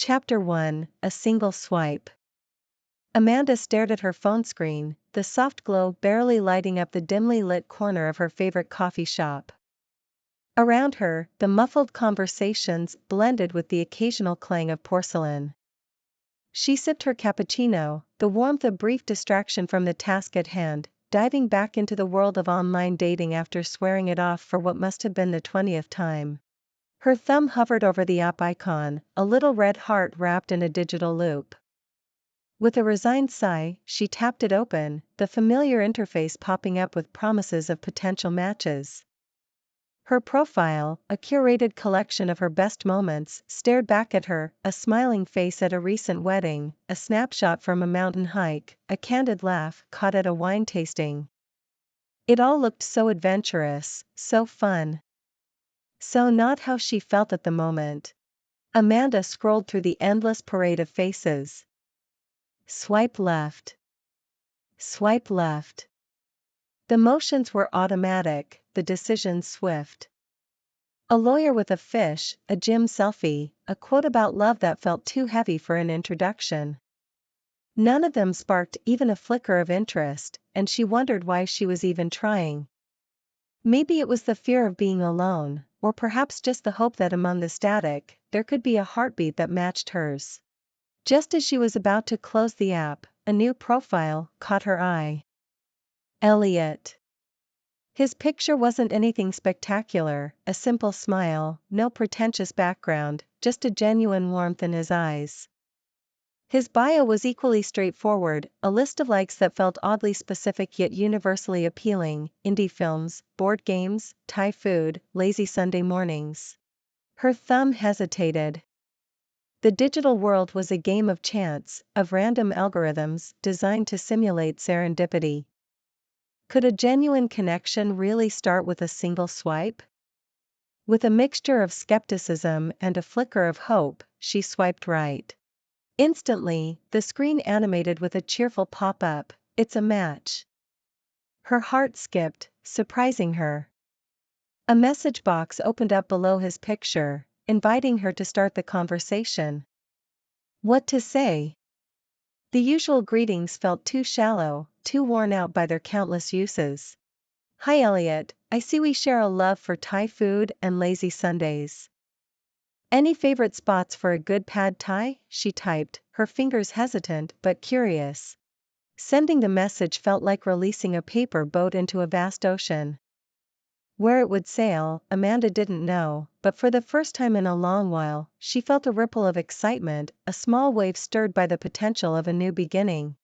Chapter 1, A Single Swipe. Amanda stared at her phone screen, the soft glow barely lighting up the dimly lit corner of her favorite coffee shop. Around her, the muffled conversations blended with the occasional clang of porcelain. She sipped her cappuccino, the warmth a brief distraction from the task at hand, diving back into the world of online dating after swearing it off for what must have been the 20th time. Her thumb hovered over the app icon, a little red heart wrapped in a digital loop. With a resigned sigh, she tapped it open, the familiar interface popping up with promises of potential matches. Her profile, a curated collection of her best moments, stared back at her, a smiling face at a recent wedding, a snapshot from a mountain hike, a candid laugh caught at a wine tasting. It all looked so adventurous, so fun. So not how she felt at the moment. Amanda scrolled through the endless parade of faces. Swipe left. Swipe left. The motions were automatic, the decisions swift. A lawyer with a fish, a gym selfie, a quote about love that felt too heavy for an introduction. None of them sparked even a flicker of interest, and she wondered why she was even trying. Maybe it was the fear of being alone, or perhaps just the hope that among the static, there could be a heartbeat that matched hers. Just as she was about to close the app, a new profile caught her eye. Elliot. His picture wasn't anything spectacular, a simple smile, no pretentious background, just a genuine warmth in his eyes. His bio was equally straightforward, a list of likes that felt oddly specific yet universally appealing: indie films, board games, Thai food, lazy Sunday mornings. Her thumb hesitated. The digital world was a game of chance, of random algorithms designed to simulate serendipity. Could a genuine connection really start with a single swipe? With a mixture of skepticism and a flicker of hope, she swiped right. Instantly, the screen animated with a cheerful pop-up, "It's a match." Her heart skipped, surprising her. A message box opened up below his picture, inviting her to start the conversation. What to say? The usual greetings felt too shallow, too worn out by their countless uses. "Hi Elliot, I see we share a love for Thai food and lazy Sundays. Any favorite spots for a good pad Thai?" she typed, her fingers hesitant but curious. Sending the message felt like releasing a paper boat into a vast ocean. Where it would sail, Amanda didn't know, but for the first time in a long while, she felt a ripple of excitement, a small wave stirred by the potential of a new beginning.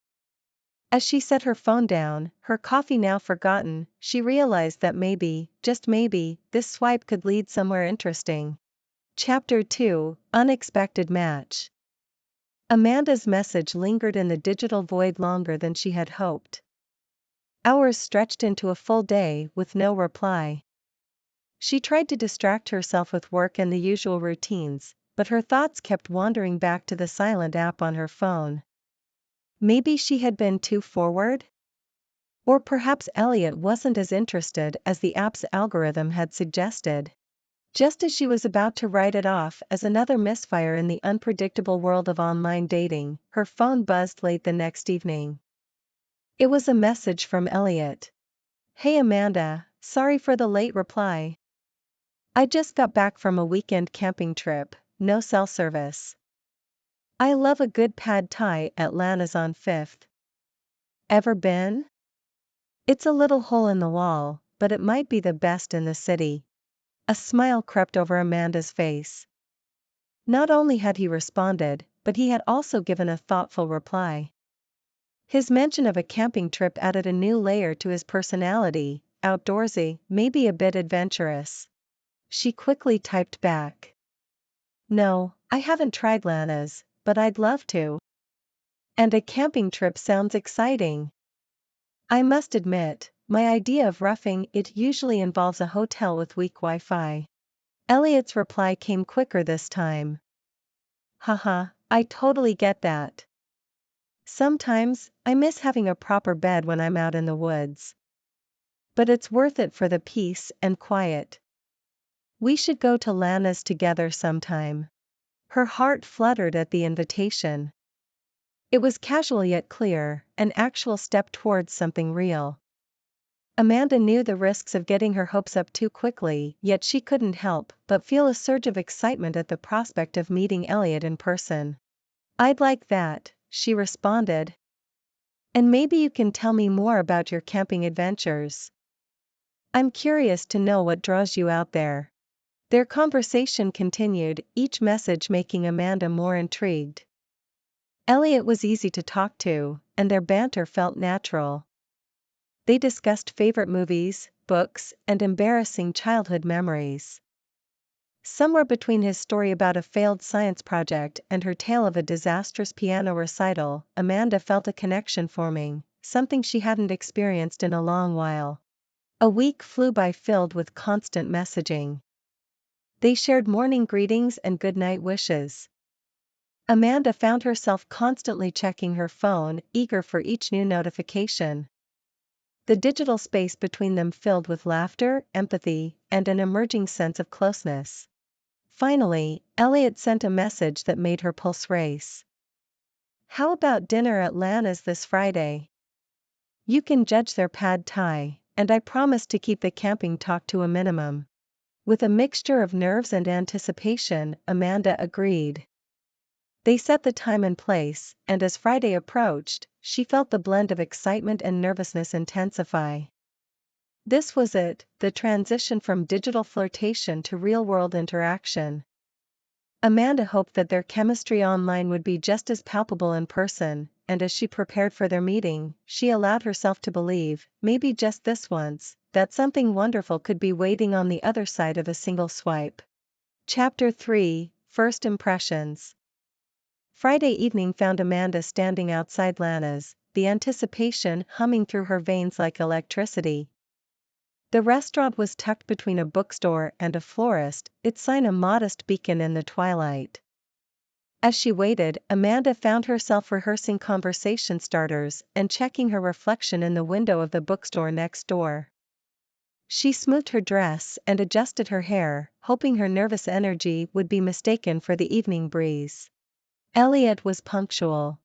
As she set her phone down, her coffee now forgotten, she realized that maybe, just maybe, this swipe could lead somewhere interesting. Chapter 2, Unexpected Match. Amanda's message lingered in the digital void longer than she had hoped. Hours stretched into a full day with no reply. She tried to distract herself with work and the usual routines, but her thoughts kept wandering back to the silent app on her phone. Maybe she had been too forward? Or perhaps Elliot wasn't as interested as the app's algorithm had suggested. Just as she was about to write it off as another misfire in the unpredictable world of online dating, her phone buzzed late the next evening. It was a message from Elliot. "Hey Amanda, sorry for the late reply. I just got back from a weekend camping trip, no cell service. I love a good pad Thai at Lana's on 5th. Ever been? It's a little hole in the wall, but it might be the best in the city." A smile crept over Amanda's face. Not only had he responded, but he had also given a thoughtful reply. His mention of a camping trip added a new layer to his personality, outdoorsy, maybe a bit adventurous. She quickly typed back. "No, I haven't tried Lana's, but I'd love to. And a camping trip sounds exciting. I must admit, my idea of roughing it usually involves a hotel with weak Wi-Fi." Elliot's reply came quicker this time. "Haha, I totally get that. Sometimes, I miss having a proper bed when I'm out in the woods. But it's worth it for the peace and quiet. We should go to Lana's together sometime." Her heart fluttered at the invitation. It was casual yet clear, an actual step towards something real. Amanda knew the risks of getting her hopes up too quickly, yet she couldn't help but feel a surge of excitement at the prospect of meeting Elliot in person. "I'd like that," she responded. "And maybe you can tell me more about your camping adventures. I'm curious to know what draws you out there." Their conversation continued, each message making Amanda more intrigued. Elliot was easy to talk to, and their banter felt natural. They discussed favorite movies, books, and embarrassing childhood memories. Somewhere between his story about a failed science project and her tale of a disastrous piano recital, Amanda felt a connection forming, something she hadn't experienced in a long while. A week flew by filled with constant messaging. They shared morning greetings and goodnight wishes. Amanda found herself constantly checking her phone, eager for each new notification. The digital space between them filled with laughter, empathy, and an emerging sense of closeness. Finally, Elliot sent a message that made her pulse race. "How about dinner at Lana's this Friday? You can judge their pad thai, and I promise to keep the camping talk to a minimum." With a mixture of nerves and anticipation, Amanda agreed. They set the time and place, and as Friday approached, she felt the blend of excitement and nervousness intensify. This was it, the transition from digital flirtation to real-world interaction. Amanda hoped that their chemistry online would be just as palpable in person, and as she prepared for their meeting, she allowed herself to believe, maybe just this once, that something wonderful could be waiting on the other side of a single swipe. Chapter 3: First Impressions. Friday evening found Amanda standing outside Lana's, the anticipation humming through her veins like electricity. The restaurant was tucked between a bookstore and a florist, its sign a modest beacon in the twilight. As she waited, Amanda found herself rehearsing conversation starters and checking her reflection in the window of the bookstore next door. She smoothed her dress and adjusted her hair, hoping her nervous energy would be mistaken for the evening breeze. Elliot was punctual.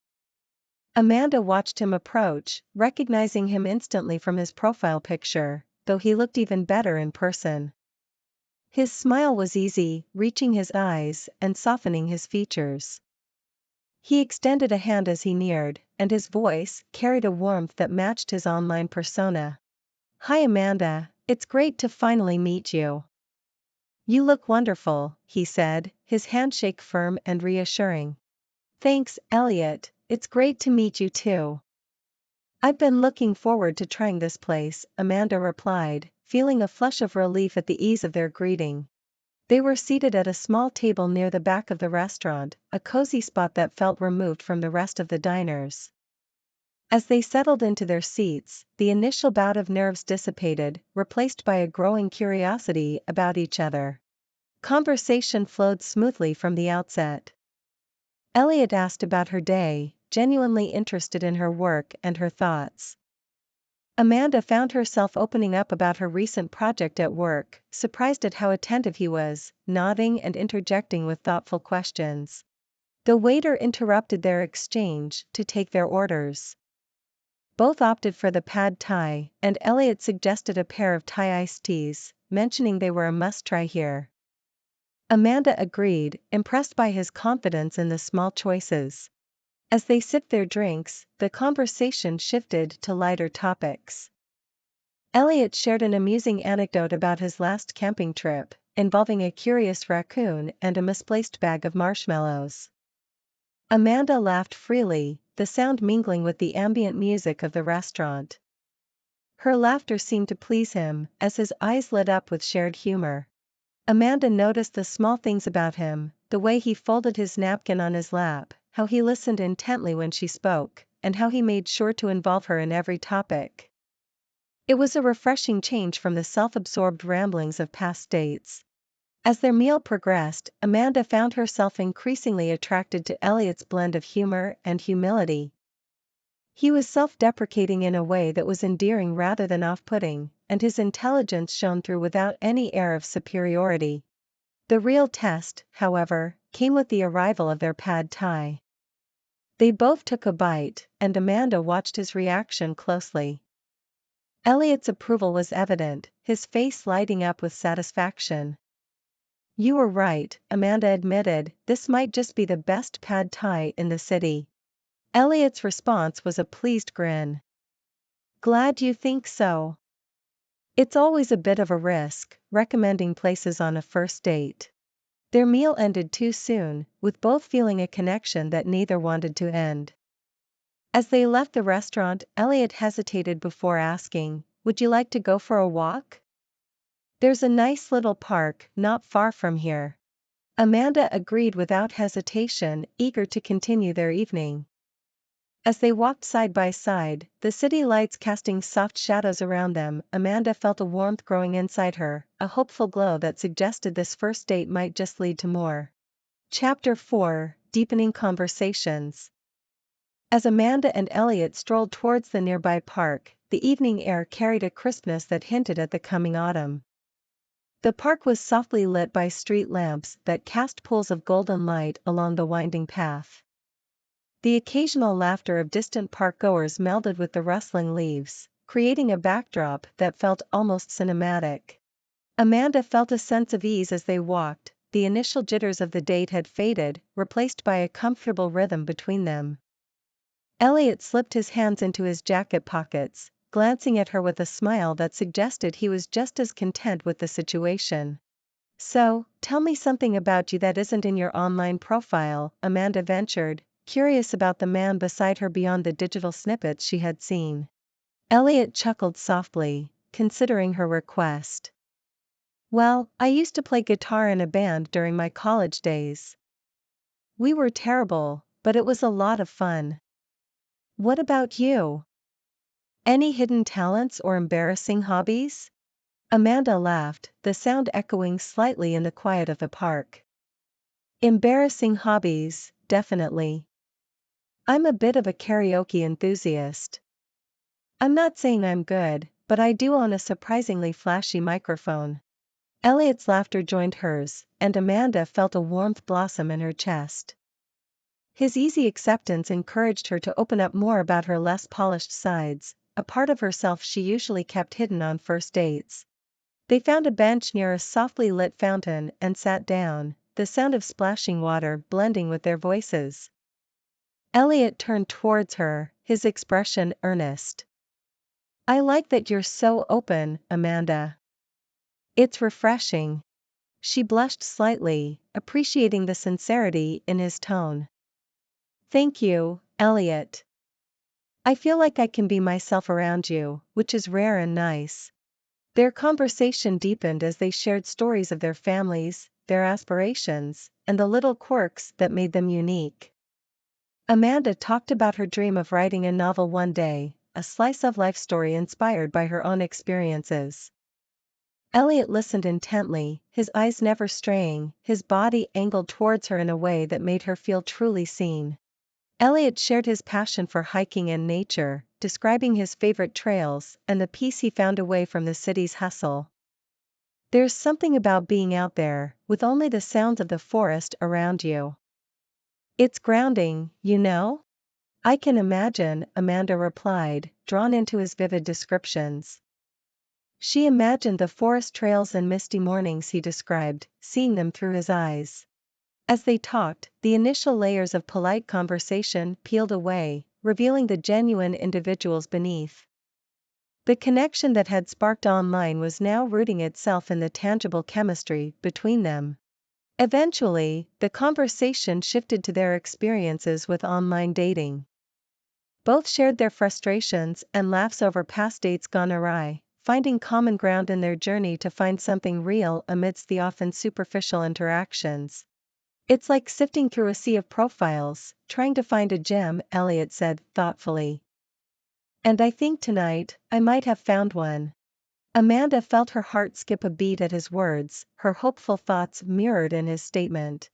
Amanda watched him approach, recognizing him instantly from his profile picture, though he looked even better in person. His smile was easy, reaching his eyes and softening his features. He extended a hand as he neared, and his voice carried a warmth that matched his online persona. "Hi Amanda, it's great to finally meet you. You look wonderful," he said, his handshake firm and reassuring. "Thanks, Elliot, it's great to meet you too. I've been looking forward to trying this place," Amanda replied, feeling a flush of relief at the ease of their greeting. They were seated at a small table near the back of the restaurant, a cozy spot that felt removed from the rest of the diners. As they settled into their seats, the initial bout of nerves dissipated, replaced by a growing curiosity about each other. Conversation flowed smoothly from the outset. Elliot asked about her day, genuinely interested in her work and her thoughts. Amanda found herself opening up about her recent project at work, surprised at how attentive he was, nodding and interjecting with thoughtful questions. The waiter interrupted their exchange to take their orders. Both opted for the pad thai, and Elliot suggested a pair of Thai iced teas, mentioning they were a must-try here. Amanda agreed, impressed by his confidence in the small choices. As they sipped their drinks, the conversation shifted to lighter topics. Elliot shared an amusing anecdote about his last camping trip, involving a curious raccoon and a misplaced bag of marshmallows. Amanda laughed freely, the sound mingling with the ambient music of the restaurant. Her laughter seemed to please him, as his eyes lit up with shared humor. Amanda noticed the small things about him, the way he folded his napkin on his lap, how he listened intently when she spoke, and how he made sure to involve her in every topic. It was a refreshing change from the self-absorbed ramblings of past dates. As their meal progressed, Amanda found herself increasingly attracted to Elliot's blend of humor and humility. He was self-deprecating in a way that was endearing rather than off-putting, and his intelligence shone through without any air of superiority. The real test, however, came with the arrival of their pad thai. They both took a bite, and Amanda watched his reaction closely. Elliot's approval was evident, his face lighting up with satisfaction. "You were right," Amanda admitted, "this might just be the best pad thai in the city." Elliot's response was a pleased grin. "Glad you think so. It's always a bit of a risk, recommending places on a first date." Their meal ended too soon, with both feeling a connection that neither wanted to end. As they left the restaurant, Elliot hesitated before asking, "Would you like to go for a walk? There's a nice little park not far from here." Amanda agreed without hesitation, eager to continue their evening. As they walked side by side, the city lights casting soft shadows around them, Amanda felt a warmth growing inside her, a hopeful glow that suggested this first date might just lead to more. Chapter 4: Deepening Conversations. As Amanda and Elliot strolled towards the nearby park, the evening air carried a crispness that hinted at the coming autumn. The park was softly lit by street lamps that cast pools of golden light along the winding path. The occasional laughter of distant park-goers melded with the rustling leaves, creating a backdrop that felt almost cinematic. Amanda felt a sense of ease as they walked. The initial jitters of the date had faded, replaced by a comfortable rhythm between them. Elliot slipped his hands into his jacket pockets, glancing at her with a smile that suggested he was just as content with the situation. "So, tell me something about you that isn't in your online profile," Amanda ventured, curious about the man beside her beyond the digital snippets she had seen. Elliot chuckled softly, considering her request. "Well, I used to play guitar in a band during my college days. We were terrible, but it was a lot of fun. What about you? Any hidden talents or embarrassing hobbies?" Amanda laughed, the sound echoing slightly in the quiet of the park. "Embarrassing hobbies, definitely. I'm a bit of a karaoke enthusiast. I'm not saying I'm good, but I do own a surprisingly flashy microphone." Elliot's laughter joined hers, and Amanda felt a warmth blossom in her chest. His easy acceptance encouraged her to open up more about her less polished sides, a part of herself she usually kept hidden on first dates. They found a bench near a softly lit fountain and sat down, the sound of splashing water blending with their voices. Elliot turned towards her, his expression earnest. "I like that you're so open, Amanda. It's refreshing." She blushed slightly, appreciating the sincerity in his tone. "Thank you, Elliot. I feel like I can be myself around you, which is rare and nice." Their conversation deepened as they shared stories of their families, their aspirations, and the little quirks that made them unique. Amanda talked about her dream of writing a novel one day, a slice of life story inspired by her own experiences. Elliot listened intently, his eyes never straying, his body angled towards her in a way that made her feel truly seen. Elliot shared his passion for hiking and nature, describing his favorite trails and the peace he found away from the city's hustle. "There's something about being out there, with only the sounds of the forest around you. It's grounding, you know?" "I can imagine," Amanda replied, drawn into his vivid descriptions. She imagined the forest trails and misty mornings he described, seeing them through his eyes. As they talked, the initial layers of polite conversation peeled away, revealing the genuine individuals beneath. The connection that had sparked online was now rooting itself in the tangible chemistry between them. Eventually, the conversation shifted to their experiences with online dating. Both shared their frustrations and laughs over past dates gone awry, finding common ground in their journey to find something real amidst the often superficial interactions. "It's like sifting through a sea of profiles, trying to find a gem," Elliot said thoughtfully. "And I think tonight, I might have found one." Amanda felt her heart skip a beat at his words, her hopeful thoughts mirrored in his statement.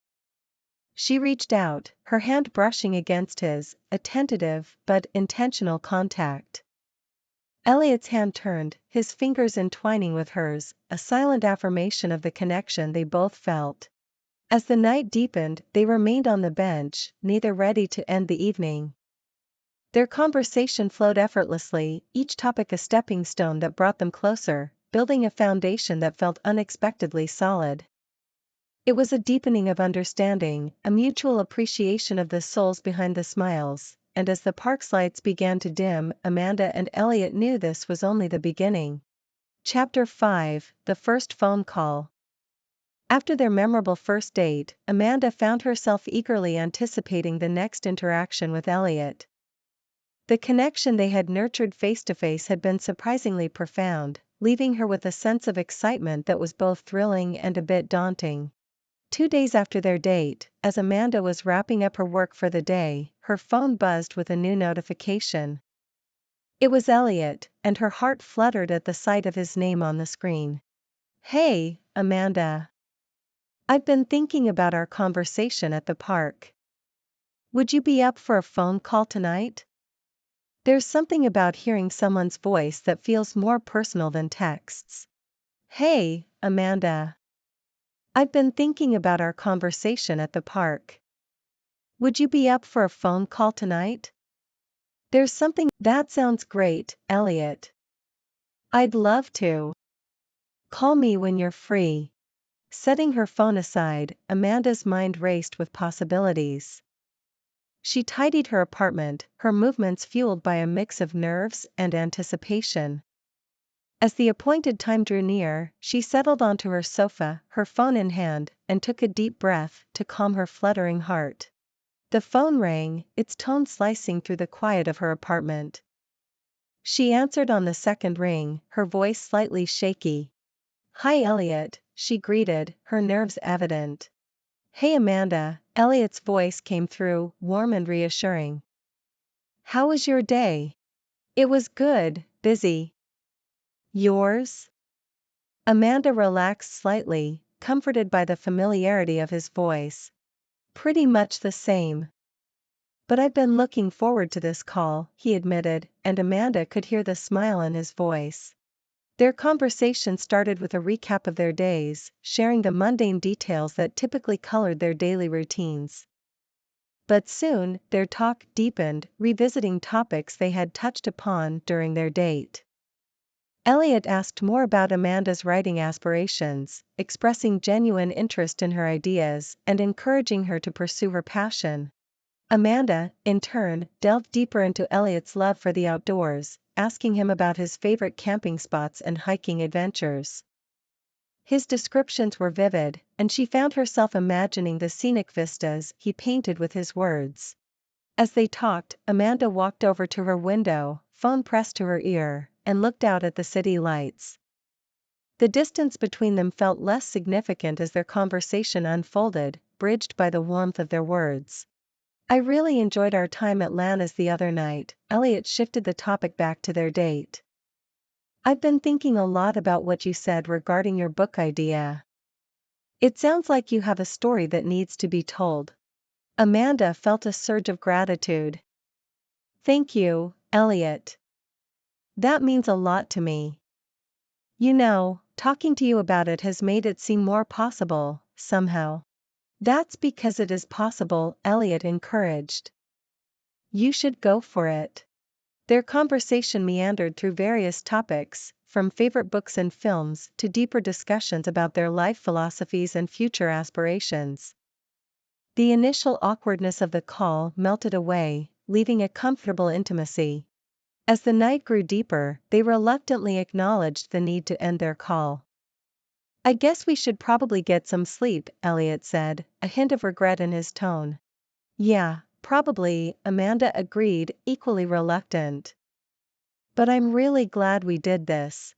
She reached out, her hand brushing against his, a tentative but intentional contact. Elliot's hand turned, his fingers entwining with hers, a silent affirmation of the connection they both felt. As the night deepened, they remained on the bench, neither ready to end the evening. Their conversation flowed effortlessly, each topic a stepping stone that brought them closer, building a foundation that felt unexpectedly solid. It was a deepening of understanding, a mutual appreciation of the souls behind the smiles, and as the park's lights began to dim, Amanda and Elliot knew this was only the beginning. Chapter 5: The First Phone Call. After their memorable first date, Amanda found herself eagerly anticipating the next interaction with Elliot. The connection they had nurtured face-to-face had been surprisingly profound, leaving her with a sense of excitement that was both thrilling and a bit daunting. 2 days after their date, as Amanda was wrapping up her work for the day, her phone buzzed with a new notification. It was Elliot, and her heart fluttered at the sight of his name on the screen. "Hey, Amanda. I've been thinking about our conversation at the park. Would you be up for a phone call tonight? There's something about hearing someone's voice that feels more personal than texts." "Hey, Amanda. I've been thinking about our conversation at the park. Would you be up for a phone call tonight? There's something." "That sounds great, Elliot. I'd love to. Call me when you're free." Setting her phone aside, Amanda's mind raced with possibilities. She tidied her apartment, her movements fueled by a mix of nerves and anticipation. As the appointed time drew near, she settled onto her sofa, her phone in hand, and took a deep breath to calm her fluttering heart. The phone rang, its tone slicing through the quiet of her apartment. She answered on the second ring, her voice slightly shaky. "Hi Elliot," she greeted, her nerves evident. "Hey Amanda," Elliot's voice came through, warm and reassuring. "How was your day?" "It was good, busy." "Yours?" Amanda relaxed slightly, comforted by the familiarity of his voice. "Pretty much the same. But I've been looking forward to this call," he admitted, and Amanda could hear the smile in his voice. Their conversation started with a recap of their days, sharing the mundane details that typically colored their daily routines. But soon, their talk deepened, revisiting topics they had touched upon during their date. Elliot asked more about Amanda's writing aspirations, expressing genuine interest in her ideas and encouraging her to pursue her passion. Amanda, in turn, delved deeper into Elliot's love for the outdoors, asking him about his favorite camping spots and hiking adventures. His descriptions were vivid, and she found herself imagining the scenic vistas he painted with his words. As they talked, Amanda walked over to her window, phone pressed to her ear, and looked out at the city lights. The distance between them felt less significant as their conversation unfolded, bridged by the warmth of their words. "I really enjoyed our time at Lana's the other night." Elliot shifted the topic back to their date. "I've been thinking a lot about what you said regarding your book idea. It sounds like you have a story that needs to be told." Amanda felt a surge of gratitude. "Thank you, Elliot. That means a lot to me. You know, talking to you about it has made it seem more possible, somehow." "That's because it is possible," Elliot encouraged. "You should go for it." Their conversation meandered through various topics, from favorite books and films to deeper discussions about their life philosophies and future aspirations. The initial awkwardness of the call melted away, leaving a comfortable intimacy. As the night grew deeper, they reluctantly acknowledged the need to end their call. "I guess we should probably get some sleep," Elliot said, a hint of regret in his tone. "Yeah, probably," Amanda agreed, equally reluctant. "But I'm really glad we did this."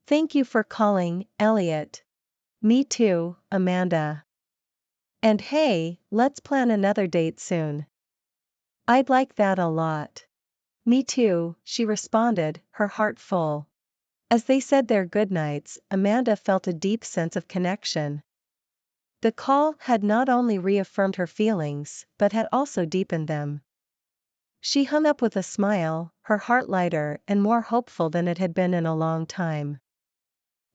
"Thank you for calling, Elliot." "Me too, Amanda. And hey, let's plan another date soon." "I'd like that a lot." "Me too," she responded, her heart full. As they said their goodnights, Amanda felt a deep sense of connection. The call had not only reaffirmed her feelings, but had also deepened them. She hung up with a smile, her heart lighter and more hopeful than it had been in a long time.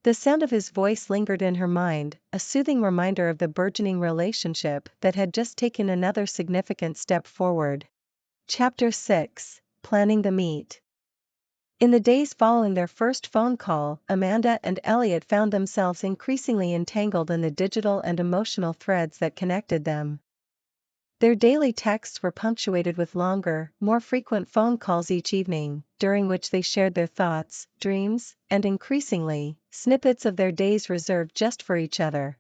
The sound of his voice lingered in her mind, a soothing reminder of the burgeoning relationship that had just taken another significant step forward. Chapter 6: Planning the Meet. In the days following their first phone call, Amanda and Elliot found themselves increasingly entangled in the digital and emotional threads that connected them. Their daily texts were punctuated with longer, more frequent phone calls each evening, during which they shared their thoughts, dreams, and increasingly, snippets of their days reserved just for each other.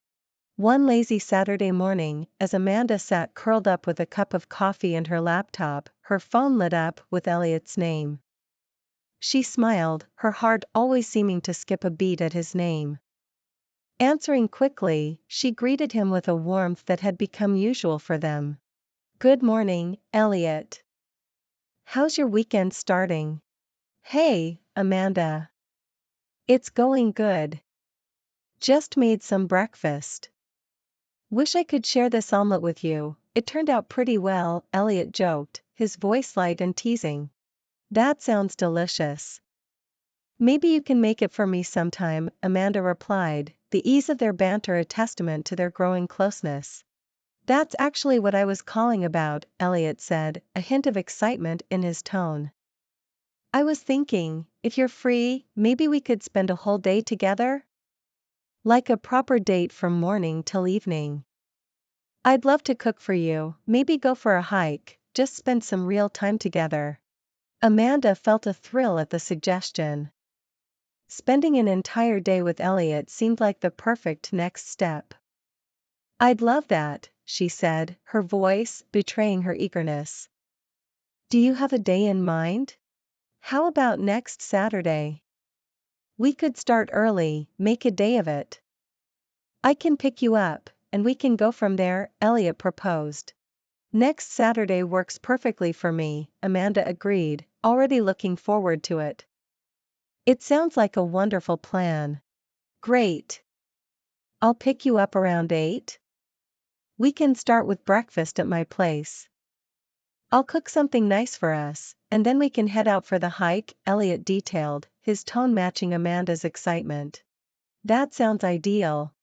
One lazy Saturday morning, as Amanda sat curled up with a cup of coffee and her laptop, her phone lit up with Elliot's name. She smiled, her heart always seeming to skip a beat at his name. Answering quickly, she greeted him with a warmth that had become usual for them. "Good morning, Elliot. How's your weekend starting?" "Hey, Amanda. It's going good. Just made some breakfast. Wish I could share this omelet with you, it turned out pretty well," Elliot joked, his voice light and teasing. "That sounds delicious. Maybe you can make it for me sometime," Amanda replied, the ease of their banter a testament to their growing closeness. "That's actually what I was calling about," Elliot said, a hint of excitement in his tone. "I was thinking, if you're free, maybe we could spend a whole day together? Like a proper date from morning till evening. I'd love to cook for you, maybe go for a hike, just spend some real time together." Amanda felt a thrill at the suggestion. Spending an entire day with Elliot seemed like the perfect next step. "I'd love that," she said, her voice betraying her eagerness. "Do you have a day in mind? How about next Saturday? We could start early, make a day of it. I can pick you up, and we can go from there," Elliot proposed. "Next Saturday works perfectly for me," Amanda agreed, already looking forward to it. "It sounds like a wonderful plan." "Great. I'll pick you up around 8. We can start with breakfast at my place. I'll cook something nice for us, and then we can head out for the hike," Elliot detailed, his tone matching Amanda's excitement. "That sounds ideal.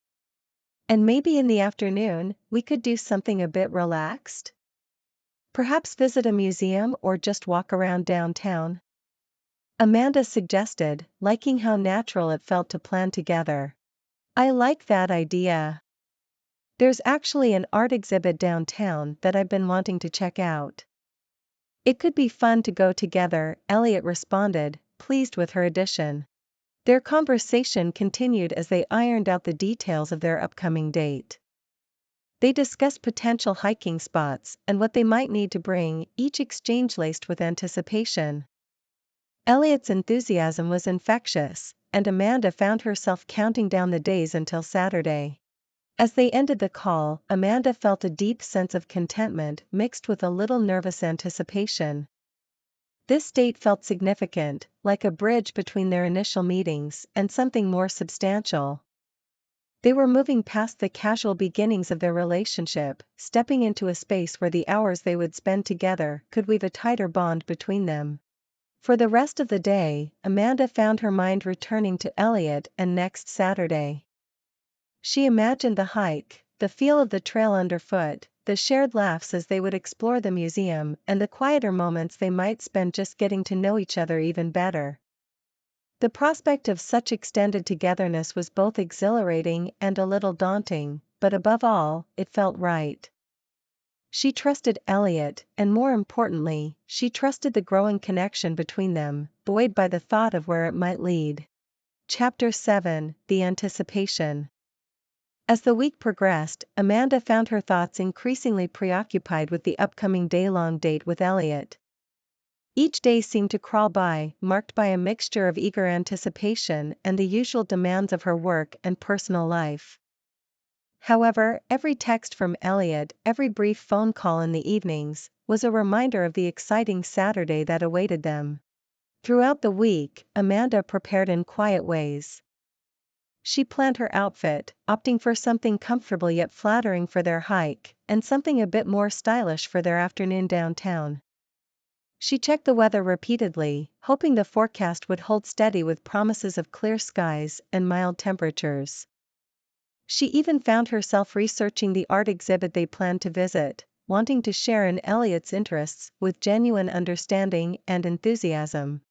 And maybe in the afternoon, we could do something a bit relaxed? Perhaps visit a museum or just walk around downtown?" Amanda suggested, liking how natural it felt to plan together. "I like that idea. There's actually an art exhibit downtown that I've been wanting to check out. It could be fun to go together," Elliot responded, pleased with her addition. Their conversation continued as they ironed out the details of their upcoming date. They discussed potential hiking spots and what they might need to bring, each exchange laced with anticipation. Elliot's enthusiasm was infectious, and Amanda found herself counting down the days until Saturday. As they ended the call, Amanda felt a deep sense of contentment mixed with a little nervous anticipation. This date felt significant, like a bridge between their initial meetings and something more substantial. They were moving past the casual beginnings of their relationship, stepping into a space where the hours they would spend together could weave a tighter bond between them. For the rest of the day, Amanda found her mind returning to Elliot and next Saturday. She imagined the hike, the feel of the trail underfoot, the shared laughs as they would explore the museum, and the quieter moments they might spend just getting to know each other even better. The prospect of such extended togetherness was both exhilarating and a little daunting, but above all, it felt right. She trusted Elliot, and more importantly, she trusted the growing connection between them, buoyed by the thought of where it might lead. Chapter 7: The Anticipation. As the week progressed, Amanda found her thoughts increasingly preoccupied with the upcoming day-long date with Elliot. Each day seemed to crawl by, marked by a mixture of eager anticipation and the usual demands of her work and personal life. However, every text from Elliot, every brief phone call in the evenings, was a reminder of the exciting Saturday that awaited them. Throughout the week, Amanda prepared in quiet ways. She planned her outfit, opting for something comfortable yet flattering for their hike, and something a bit more stylish for their afternoon downtown. She checked the weather repeatedly, hoping the forecast would hold steady with promises of clear skies and mild temperatures. She even found herself researching the art exhibit they planned to visit, wanting to share in Elliot's interests with genuine understanding and enthusiasm.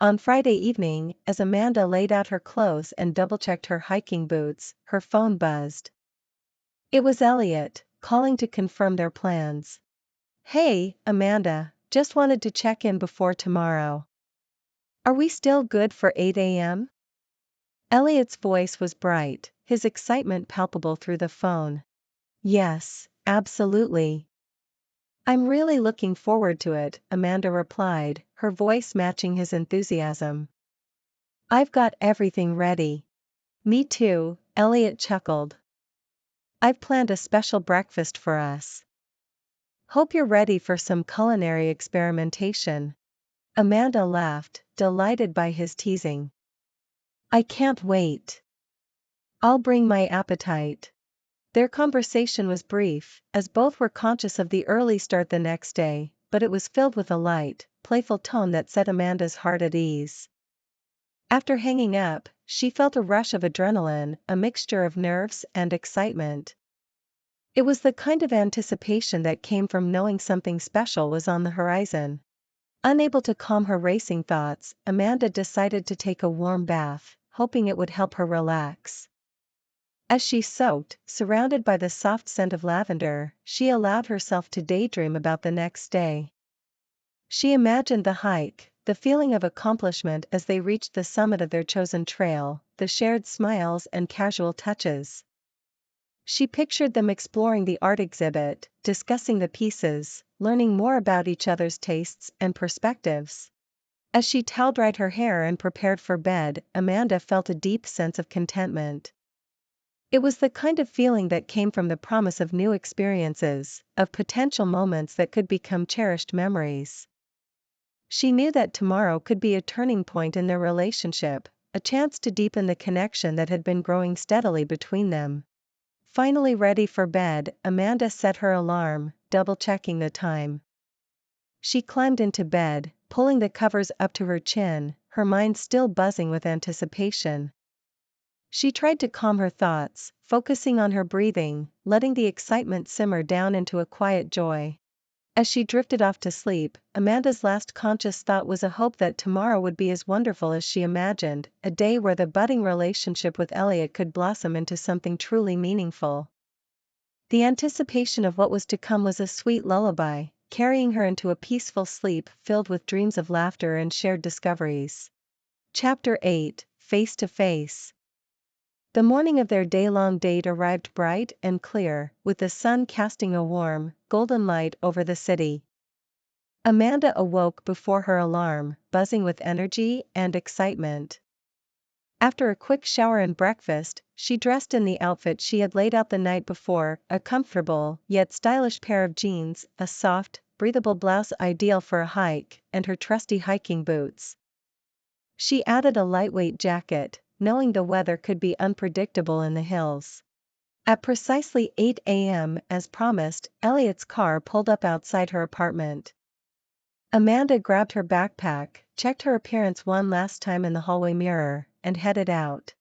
On Friday evening, as Amanda laid out her clothes and double-checked her hiking boots, her phone buzzed. It was Elliot, calling to confirm their plans. "Hey, Amanda, just wanted to check in before tomorrow. Are we still good for 8 a.m.? Elliot's voice was bright, his excitement palpable through the phone. "Yes, absolutely. I'm really looking forward to it," Amanda replied, her voice matching his enthusiasm. "I've got everything ready." "Me too," Elliot chuckled. "I've planned a special breakfast for us. Hope you're ready for some culinary experimentation." Amanda laughed, delighted by his teasing. "I can't wait. I'll bring my appetite." Their conversation was brief, as both were conscious of the early start the next day, but it was filled with a light, playful tone that set Amanda's heart at ease. After hanging up, she felt a rush of adrenaline, a mixture of nerves and excitement. It was the kind of anticipation that came from knowing something special was on the horizon. Unable to calm her racing thoughts, Amanda decided to take a warm bath, hoping it would help her relax. As she soaked, surrounded by the soft scent of lavender, she allowed herself to daydream about the next day. She imagined the hike, the feeling of accomplishment as they reached the summit of their chosen trail, the shared smiles and casual touches. She pictured them exploring the art exhibit, discussing the pieces, learning more about each other's tastes and perspectives. As she towel-dried her hair and prepared for bed, Amanda felt a deep sense of contentment. It was the kind of feeling that came from the promise of new experiences, of potential moments that could become cherished memories. She knew that tomorrow could be a turning point in their relationship, a chance to deepen the connection that had been growing steadily between them. Finally ready for bed, Amanda set her alarm, double-checking the time. She climbed into bed, pulling the covers up to her chin, her mind still buzzing with anticipation. She tried to calm her thoughts, focusing on her breathing, letting the excitement simmer down into a quiet joy. As she drifted off to sleep, Amanda's last conscious thought was a hope that tomorrow would be as wonderful as she imagined, a day where the budding relationship with Elliot could blossom into something truly meaningful. The anticipation of what was to come was a sweet lullaby, carrying her into a peaceful sleep filled with dreams of laughter and shared discoveries. Chapter 8: Face to Face. The morning of their day-long date arrived bright and clear, with the sun casting a warm, golden light over the city. Amanda awoke before her alarm, buzzing with energy and excitement. After a quick shower and breakfast, she dressed in the outfit she had laid out the night before, a comfortable, yet stylish pair of jeans, a soft, breathable blouse ideal for a hike, and her trusty hiking boots. She added a lightweight jacket, knowing the weather could be unpredictable in the hills. At precisely 8 a.m., as promised, Elliot's car pulled up outside her apartment. Amanda grabbed her backpack, checked her appearance one last time in the hallway mirror, and headed out.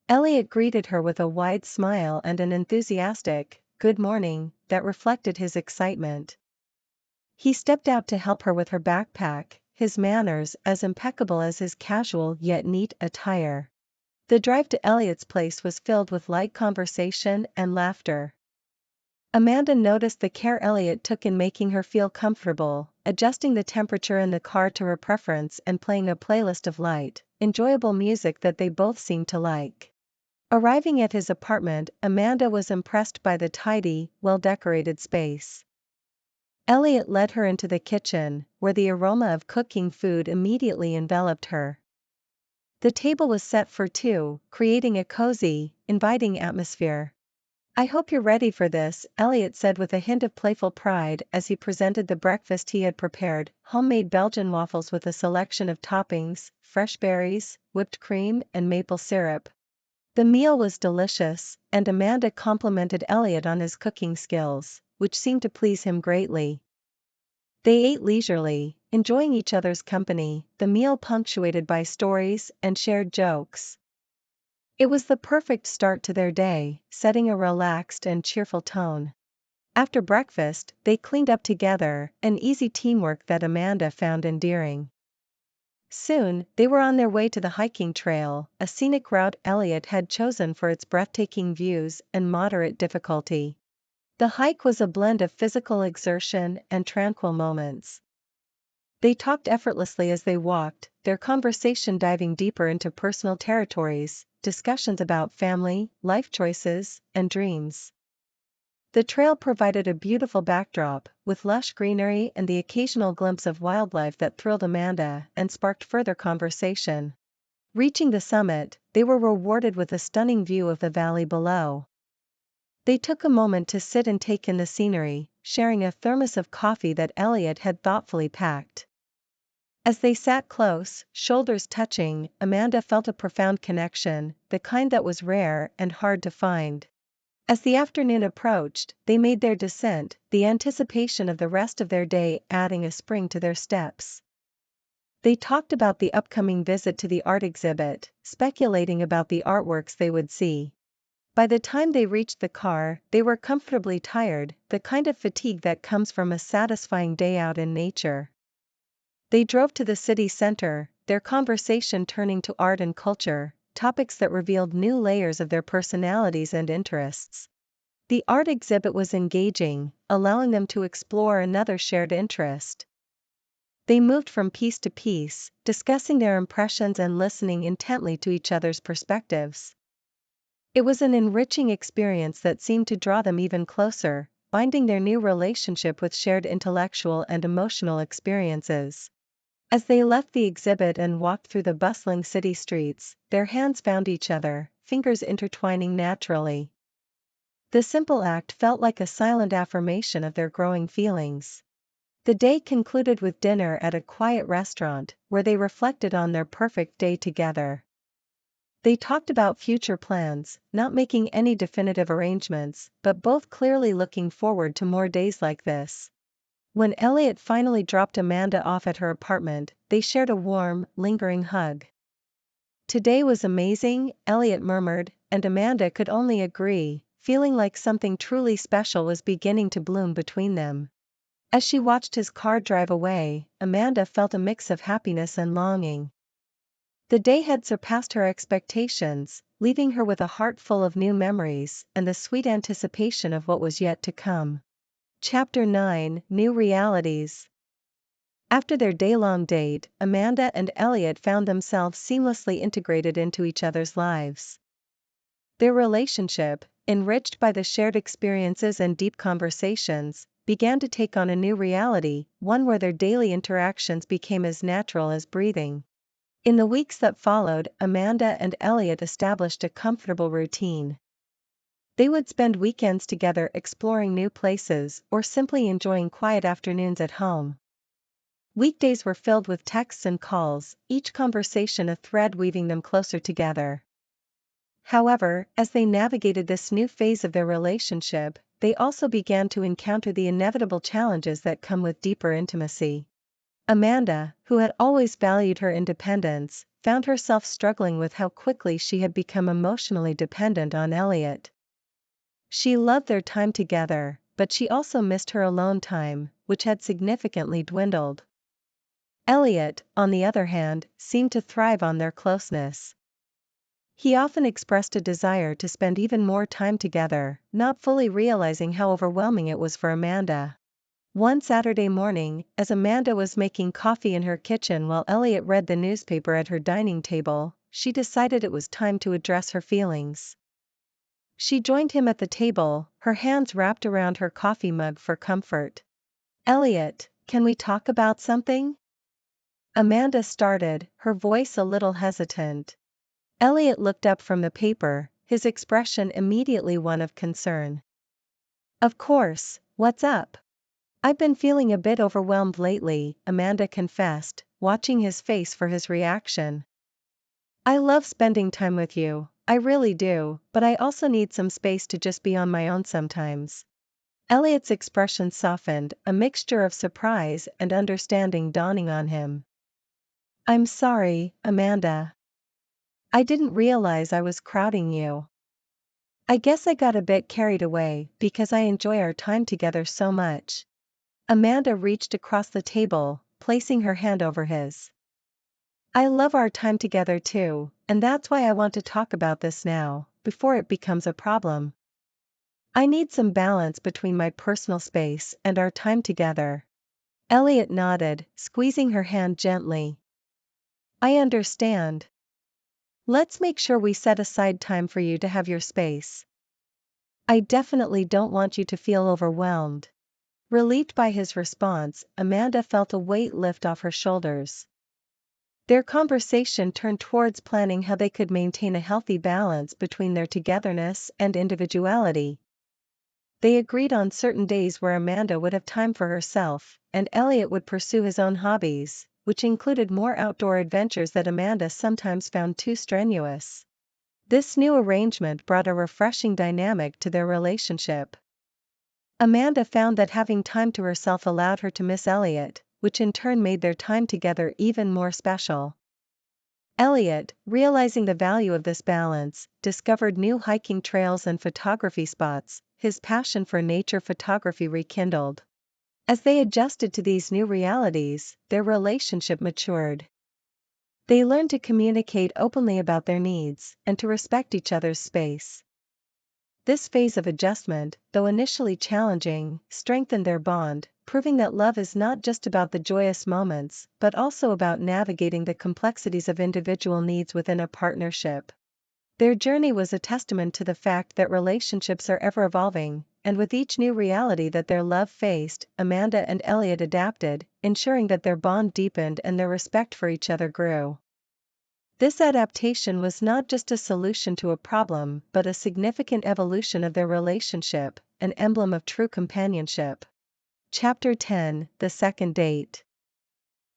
Elliot greeted her with a wide smile and an enthusiastic, "Good morning," that reflected his excitement. He stepped out to help her with her backpack, his manners as impeccable as his casual yet neat attire. The drive to Elliot's place was filled with light conversation and laughter. Amanda noticed the care Elliot took in making her feel comfortable, adjusting the temperature in the car to her preference and playing a playlist of light, enjoyable music that they both seemed to like. Arriving at his apartment, Amanda was impressed by the tidy, well-decorated space. Elliot led her into the kitchen, where the aroma of cooking food immediately enveloped her. The table was set for two, creating a cozy, inviting atmosphere. "I hope you're ready for this," Elliot said with a hint of playful pride as he presented the breakfast he had prepared, homemade Belgian waffles with a selection of toppings, fresh berries, whipped cream, and maple syrup. The meal was delicious, and Amanda complimented Elliot on his cooking skills, which seemed to please him greatly. They ate leisurely, enjoying each other's company, the meal punctuated by stories and shared jokes. It was the perfect start to their day, setting a relaxed and cheerful tone. After breakfast, they cleaned up together, an easy teamwork that Amanda found endearing. Soon, they were on their way to the hiking trail, a scenic route Elliot had chosen for its breathtaking views and moderate difficulty. The hike was a blend of physical exertion and tranquil moments. They talked effortlessly as they walked, their conversation diving deeper into personal territories, discussions about family, life choices, and dreams. The trail provided a beautiful backdrop, with lush greenery and the occasional glimpse of wildlife that thrilled Amanda and sparked further conversation. Reaching the summit, they were rewarded with a stunning view of the valley below. They took a moment to sit and take in the scenery, sharing a thermos of coffee that Elliot had thoughtfully packed. As they sat close, shoulders touching, Amanda felt a profound connection, the kind that was rare and hard to find. As the afternoon approached, they made their descent, the anticipation of the rest of their day adding a spring to their steps. They talked about the upcoming visit to the art exhibit, speculating about the artworks they would see. By the time they reached the car, they were comfortably tired, the kind of fatigue that comes from a satisfying day out in nature. They drove to the city center, their conversation turning to art and culture, topics that revealed new layers of their personalities and interests. The art exhibit was engaging, allowing them to explore another shared interest. They moved from piece to piece, discussing their impressions and listening intently to each other's perspectives. It was an enriching experience that seemed to draw them even closer, binding their new relationship with shared intellectual and emotional experiences. As they left the exhibit and walked through the bustling city streets, their hands found each other, fingers intertwining naturally. The simple act felt like a silent affirmation of their growing feelings. The day concluded with dinner at a quiet restaurant, where they reflected on their perfect day together. They talked about future plans, not making any definitive arrangements, but both clearly looking forward to more days like this. When Elliot finally dropped Amanda off at her apartment, they shared a warm, lingering hug. Today was amazing, Elliot murmured, and Amanda could only agree, feeling like something truly special was beginning to bloom between them. As she watched his car drive away, Amanda felt a mix of happiness and longing. The day had surpassed her expectations, leaving her with a heart full of new memories and the sweet anticipation of what was yet to come. Chapter 9: New Realities. After their day-long date, Amanda and Elliot found themselves seamlessly integrated into each other's lives. Their relationship, enriched by the shared experiences and deep conversations, began to take on a new reality, one where their daily interactions became as natural as breathing. In the weeks that followed, Amanda and Elliot established a comfortable routine. They would spend weekends together exploring new places or simply enjoying quiet afternoons at home. Weekdays were filled with texts and calls, each conversation a thread weaving them closer together. However, as they navigated this new phase of their relationship, they also began to encounter the inevitable challenges that come with deeper intimacy. Amanda, who had always valued her independence, found herself struggling with how quickly she had become emotionally dependent on Elliot. She loved their time together, but she also missed her alone time, which had significantly dwindled. Elliot, on the other hand, seemed to thrive on their closeness. He often expressed a desire to spend even more time together, not fully realizing how overwhelming it was for Amanda. One Saturday morning, as Amanda was making coffee in her kitchen while Elliot read the newspaper at her dining table, she decided it was time to address her feelings. She joined him at the table, her hands wrapped around her coffee mug for comfort. "Elliot, can we talk about something?" Amanda started, her voice a little hesitant. Elliot looked up from the paper, his expression immediately one of concern. "Of course, what's up?" "I've been feeling a bit overwhelmed lately," Amanda confessed, watching his face for his reaction. "I love spending time with you, I really do, but I also need some space to just be on my own sometimes." Elliot's expression softened, a mixture of surprise and understanding dawning on him. I'm sorry, Amanda. I didn't realize I was crowding you. I guess I got a bit carried away because I enjoy our time together so much. Amanda reached across the table, placing her hand over his. I love our time together too, and that's why I want to talk about this now, before it becomes a problem. I need some balance between my personal space and our time together. Elliot nodded, squeezing her hand gently. I understand. Let's make sure we set aside time for you to have your space. I definitely don't want you to feel overwhelmed. Relieved by his response, Amanda felt a weight lift off her shoulders. Their conversation turned towards planning how they could maintain a healthy balance between their togetherness and individuality. They agreed on certain days where Amanda would have time for herself, and Elliot would pursue his own hobbies, which included more outdoor adventures that Amanda sometimes found too strenuous. This new arrangement brought a refreshing dynamic to their relationship. Amanda found that having time to herself allowed her to miss Elliot, which in turn made their time together even more special. Elliot, realizing the value of this balance, discovered new hiking trails and photography spots, his passion for nature photography rekindled. As they adjusted to these new realities, their relationship matured. They learned to communicate openly about their needs, and to respect each other's space. This phase of adjustment, though initially challenging, strengthened their bond, proving that love is not just about the joyous moments, but also about navigating the complexities of individual needs within a partnership. Their journey was a testament to the fact that relationships are ever evolving, and with each new reality that their love faced, Amanda and Elliot adapted, ensuring that their bond deepened and their respect for each other grew. This adaptation was not just a solution to a problem but a significant evolution of their relationship, an emblem of true companionship. Chapter 10: The Second Date.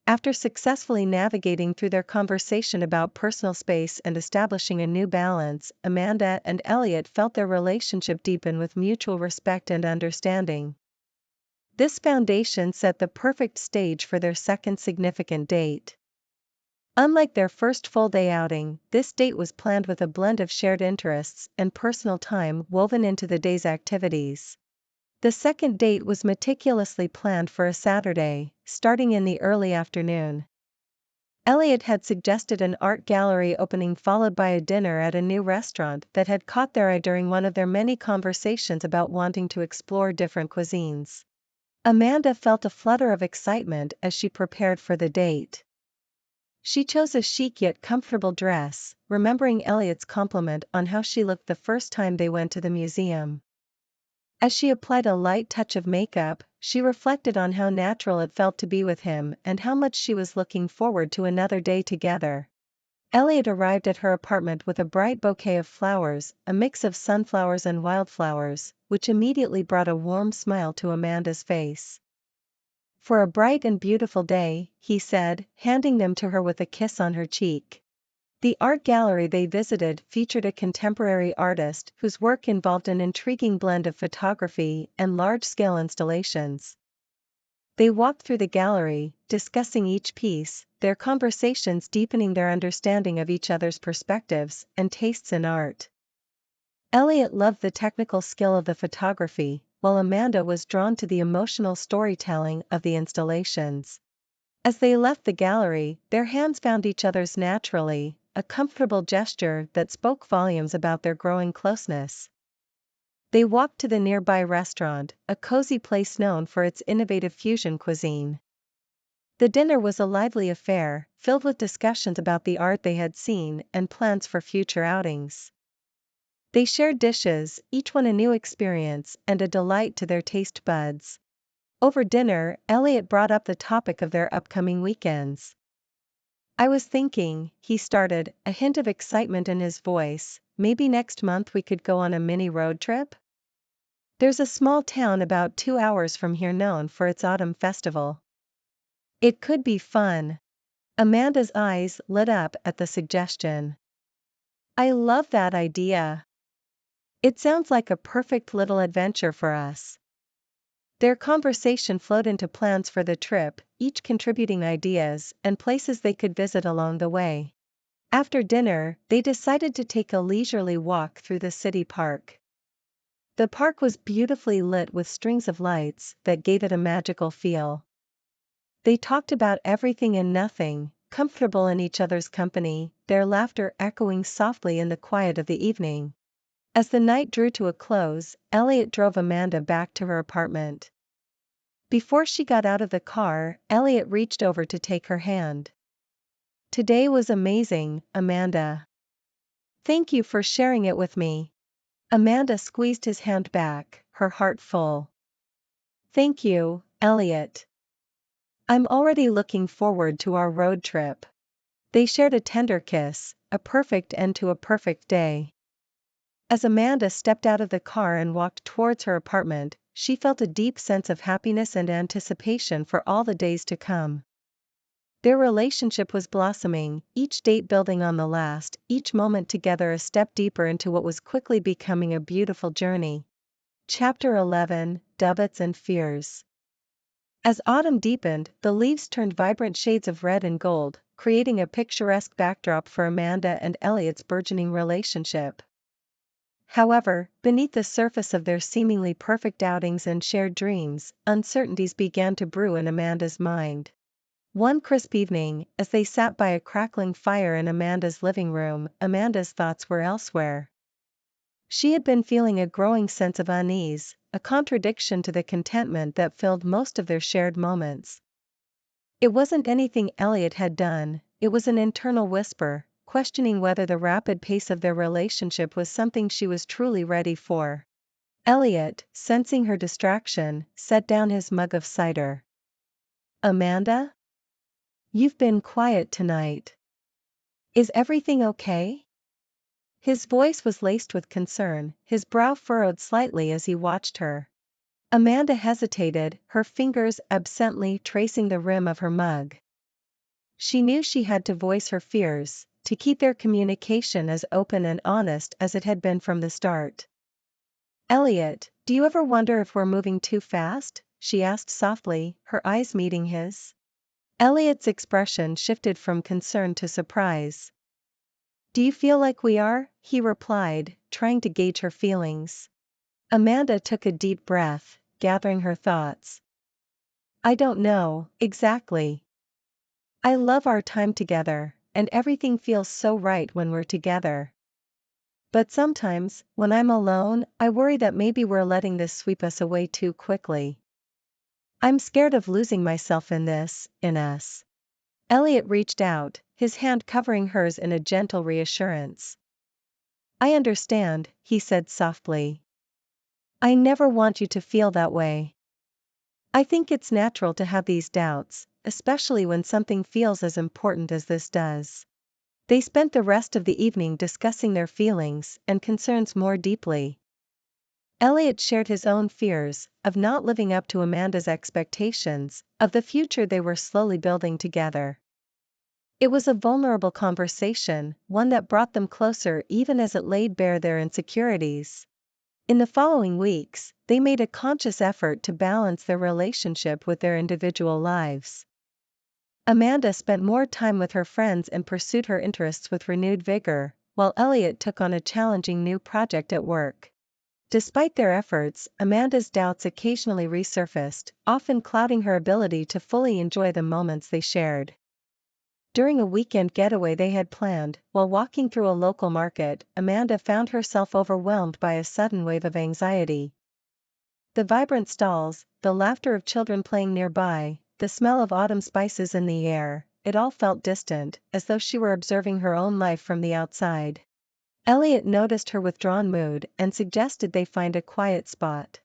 After successfully navigating through their conversation about personal space and establishing a new balance, Amanda and Elliot felt their relationship deepen with mutual respect and understanding. This foundation set the perfect stage for their second significant date. Unlike their first full-day outing, this date was planned with a blend of shared interests and personal time woven into the day's activities. The second date was meticulously planned for a Saturday, starting in the early afternoon. Elliot had suggested an art gallery opening followed by a dinner at a new restaurant that had caught their eye during one of their many conversations about wanting to explore different cuisines. Amanda felt a flutter of excitement as she prepared for the date. She chose a chic yet comfortable dress, remembering Elliot's compliment on how she looked the first time they went to the museum. As she applied a light touch of makeup, she reflected on how natural it felt to be with him and how much she was looking forward to another day together. Elliot arrived at her apartment with a bright bouquet of flowers, a mix of sunflowers and wildflowers, which immediately brought a warm smile to Amanda's face. For a bright and beautiful day, he said, handing them to her with a kiss on her cheek. The art gallery they visited featured a contemporary artist whose work involved an intriguing blend of photography and large-scale installations. They walked through the gallery, discussing each piece, their conversations deepening their understanding of each other's perspectives and tastes in art. Elliot loved the technical skill of the photography, while Amanda was drawn to the emotional storytelling of the installations. As they left the gallery, their hands found each other's naturally, a comfortable gesture that spoke volumes about their growing closeness. They walked to the nearby restaurant, a cozy place known for its innovative fusion cuisine. The dinner was a lively affair, filled with discussions about the art they had seen and plans for future outings. They shared dishes, each one a new experience and a delight to their taste buds. Over dinner, Elliot brought up the topic of their upcoming weekends. I was thinking, he started, a hint of excitement in his voice, maybe next month we could go on a mini road trip? There's a small town about 2 hours from here known for its autumn festival. It could be fun. Amanda's eyes lit up at the suggestion. I love that idea. It sounds like a perfect little adventure for us. Their conversation flowed into plans for the trip, each contributing ideas and places they could visit along the way. After dinner, they decided to take a leisurely walk through the city park. The park was beautifully lit with strings of lights that gave it a magical feel. They talked about everything and nothing, comfortable in each other's company, their laughter echoing softly in the quiet of the evening. As the night drew to a close, Elliot drove Amanda back to her apartment. Before she got out of the car, Elliot reached over to take her hand. "Today was amazing, Amanda. Thank you for sharing it with me." Amanda squeezed his hand back, her heart full. "Thank you, Elliot. I'm already looking forward to our road trip." They shared a tender kiss, a perfect end to a perfect day. As Amanda stepped out of the car and walked towards her apartment, she felt a deep sense of happiness and anticipation for all the days to come. Their relationship was blossoming, each date building on the last, each moment together a step deeper into what was quickly becoming a beautiful journey. Chapter 11: Doubts and Fears. As autumn deepened, the leaves turned vibrant shades of red and gold, creating a picturesque backdrop for Amanda and Elliot's burgeoning relationship. However, beneath the surface of their seemingly perfect outings and shared dreams, uncertainties began to brew in Amanda's mind. One crisp evening, as they sat by a crackling fire in Amanda's living room, Amanda's thoughts were elsewhere. She had been feeling a growing sense of unease, a contradiction to the contentment that filled most of their shared moments. It wasn't anything Elliot had done, it was an internal whisper, questioning whether the rapid pace of their relationship was something she was truly ready for. Elliot, sensing her distraction, set down his mug of cider. "Amanda? You've been quiet tonight. Is everything okay?" His voice was laced with concern, his brow furrowed slightly as he watched her. Amanda hesitated, her fingers absently tracing the rim of her mug. She knew she had to voice her fears, to keep their communication as open and honest as it had been from the start. "Elliot, do you ever wonder if we're moving too fast?" she asked softly, her eyes meeting his. Elliot's expression shifted from concern to surprise. "Do you feel like we are?" he replied, trying to gauge her feelings. Amanda took a deep breath, gathering her thoughts. "I don't know, exactly. I love our time together, and everything feels so right when we're together. But sometimes, when I'm alone, I worry that maybe we're letting this sweep us away too quickly. I'm scared of losing myself in us." Elliot reached out, his hand covering hers in a gentle reassurance. "I understand," he said softly. "I never want you to feel that way. I think it's natural to have these doubts, especially when something feels as important as this does." They spent the rest of the evening discussing their feelings and concerns more deeply. Elliot shared his own fears, of not living up to Amanda's expectations, of the future they were slowly building together. It was a vulnerable conversation, one that brought them closer even as it laid bare their insecurities. In the following weeks, they made a conscious effort to balance their relationship with their individual lives. Amanda spent more time with her friends and pursued her interests with renewed vigor, while Elliot took on a challenging new project at work. Despite their efforts, Amanda's doubts occasionally resurfaced, often clouding her ability to fully enjoy the moments they shared. During a weekend getaway they had planned, while walking through a local market, Amanda found herself overwhelmed by a sudden wave of anxiety. The vibrant stalls, the laughter of children playing nearby, the smell of autumn spices in the air, it all felt distant, as though she were observing her own life from the outside. Elliot noticed her withdrawn mood and suggested they find a quiet spot.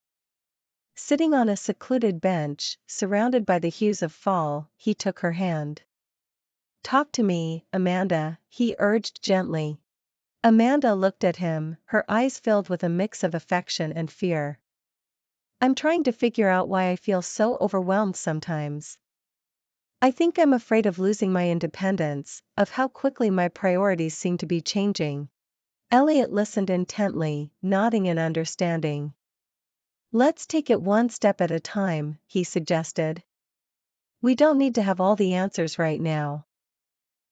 Sitting on a secluded bench, surrounded by the hues of fall, he took her hand. "Talk to me, Amanda," he urged gently. Amanda looked at him, her eyes filled with a mix of affection and fear. "I'm trying to figure out why I feel so overwhelmed sometimes. I think I'm afraid of losing my independence, of how quickly my priorities seem to be changing." Elliot listened intently, nodding in understanding. Let's take it one step at a time, he suggested. We don't need to have all the answers right now.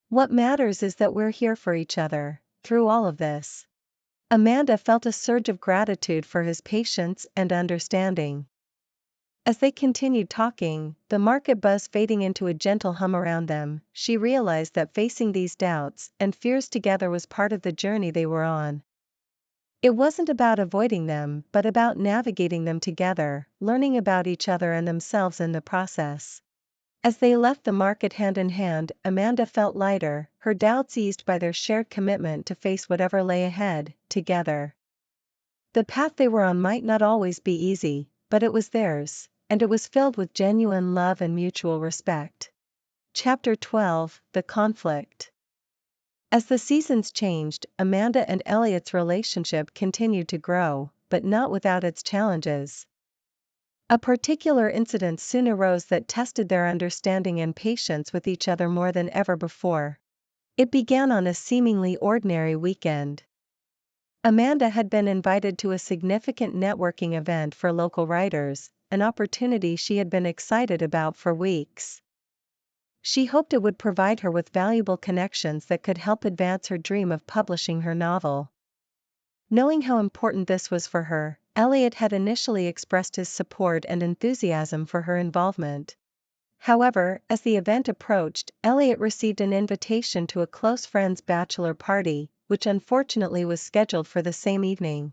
What matters is that we're here for each other, through all of this. Amanda felt a surge of gratitude for his patience and understanding. As they continued talking, the market buzz fading into a gentle hum around them, she realized that facing these doubts and fears together was part of the journey they were on. It wasn't about avoiding them, but about navigating them together, learning about each other and themselves in the process. As they left the market hand in hand, Amanda felt lighter, her doubts eased by their shared commitment to face whatever lay ahead, together. The path they were on might not always be easy, but it was theirs, and it was filled with genuine love and mutual respect. Chapter 12: The Conflict. As the seasons changed, Amanda and Elliot's relationship continued to grow, but not without its challenges. A particular incident soon arose that tested their understanding and patience with each other more than ever before. It began on a seemingly ordinary weekend. Amanda had been invited to a significant networking event for local writers, an opportunity she had been excited about for weeks. She hoped it would provide her with valuable connections that could help advance her dream of publishing her novel. Knowing how important this was for her, Elliot had initially expressed his support and enthusiasm for her involvement. However, as the event approached, Elliot received an invitation to a close friend's bachelor party, which unfortunately was scheduled for the same evening.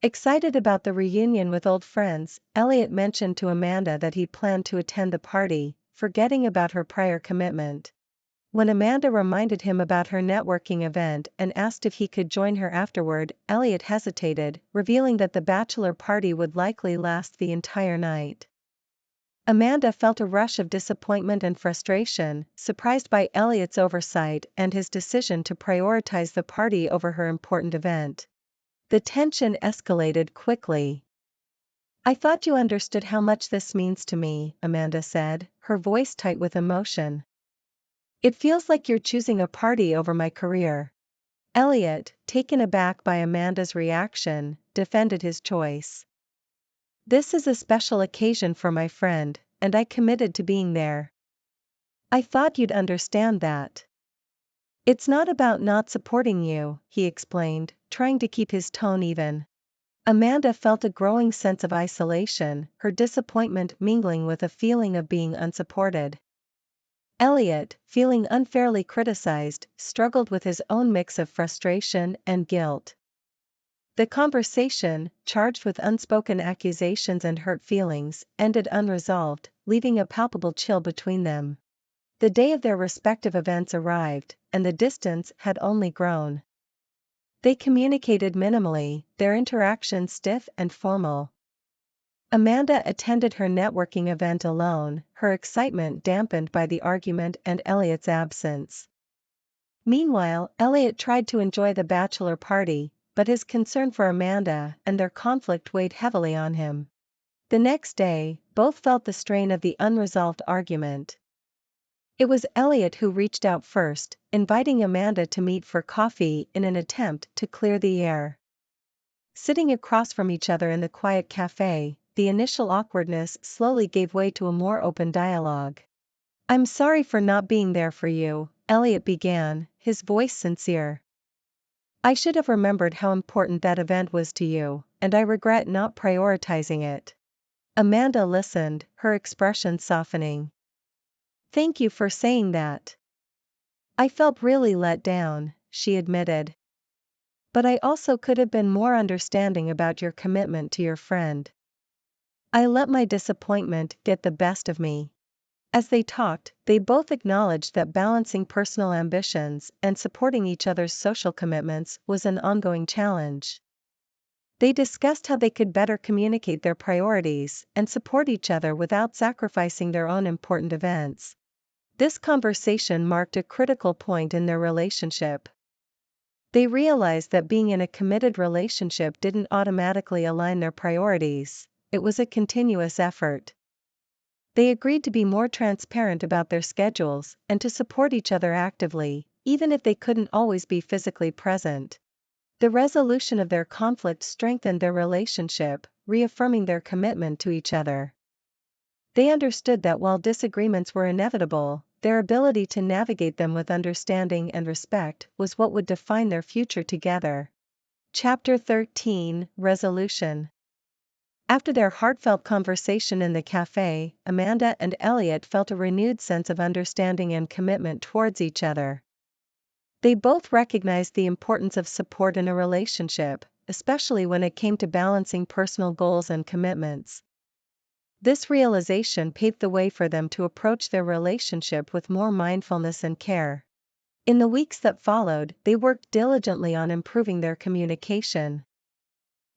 Excited about the reunion with old friends, Elliot mentioned to Amanda that he planned to attend the party, forgetting about her prior commitment. When Amanda reminded him about her networking event and asked if he could join her afterward, Elliot hesitated, revealing that the bachelor party would likely last the entire night. Amanda felt a rush of disappointment and frustration, surprised by Elliot's oversight and his decision to prioritize the party over her important event. The tension escalated quickly. "I thought you understood how much this means to me," Amanda said, her voice tight with emotion. "It feels like you're choosing a party over my career." Elliot, taken aback by Amanda's reaction, defended his choice. "This is a special occasion for my friend, and I committed to being there. I thought you'd understand that." "It's not about not supporting you," he explained, trying to keep his tone even. Amanda felt a growing sense of isolation, her disappointment mingling with a feeling of being unsupported. Elliot, feeling unfairly criticized, struggled with his own mix of frustration and guilt. The conversation, charged with unspoken accusations and hurt feelings, ended unresolved, leaving a palpable chill between them. The day of their respective events arrived, and the distance had only grown. They communicated minimally, their interaction stiff and formal. Amanda attended her networking event alone, her excitement dampened by the argument and Elliot's absence. Meanwhile, Elliot tried to enjoy the bachelor party, but his concern for Amanda and their conflict weighed heavily on him. The next day, both felt the strain of the unresolved argument. It was Elliot who reached out first, inviting Amanda to meet for coffee in an attempt to clear the air. Sitting across from each other in the quiet cafe, the initial awkwardness slowly gave way to a more open dialogue. "I'm sorry for not being there for you," Elliot began, his voice sincere. "I should have remembered how important that event was to you, and I regret not prioritizing it." Amanda listened, her expression softening. "Thank you for saying that. I felt really let down," she admitted. "But I also could have been more understanding about your commitment to your friend. I let my disappointment get the best of me." As they talked, they both acknowledged that balancing personal ambitions and supporting each other's social commitments was an ongoing challenge. They discussed how they could better communicate their priorities and support each other without sacrificing their own important events. This conversation marked a critical point in their relationship. They realized that being in a committed relationship didn't automatically align their priorities, it was a continuous effort. They agreed to be more transparent about their schedules and to support each other actively, even if they couldn't always be physically present. The resolution of their conflict strengthened their relationship, reaffirming their commitment to each other. They understood that while disagreements were inevitable, their ability to navigate them with understanding and respect was what would define their future together. Chapter 13, Resolution. After their heartfelt conversation in the cafe, Amanda and Elliot felt a renewed sense of understanding and commitment towards each other. They both recognized the importance of support in a relationship, especially when it came to balancing personal goals and commitments. This realization paved the way for them to approach their relationship with more mindfulness and care. In the weeks that followed, they worked diligently on improving their communication.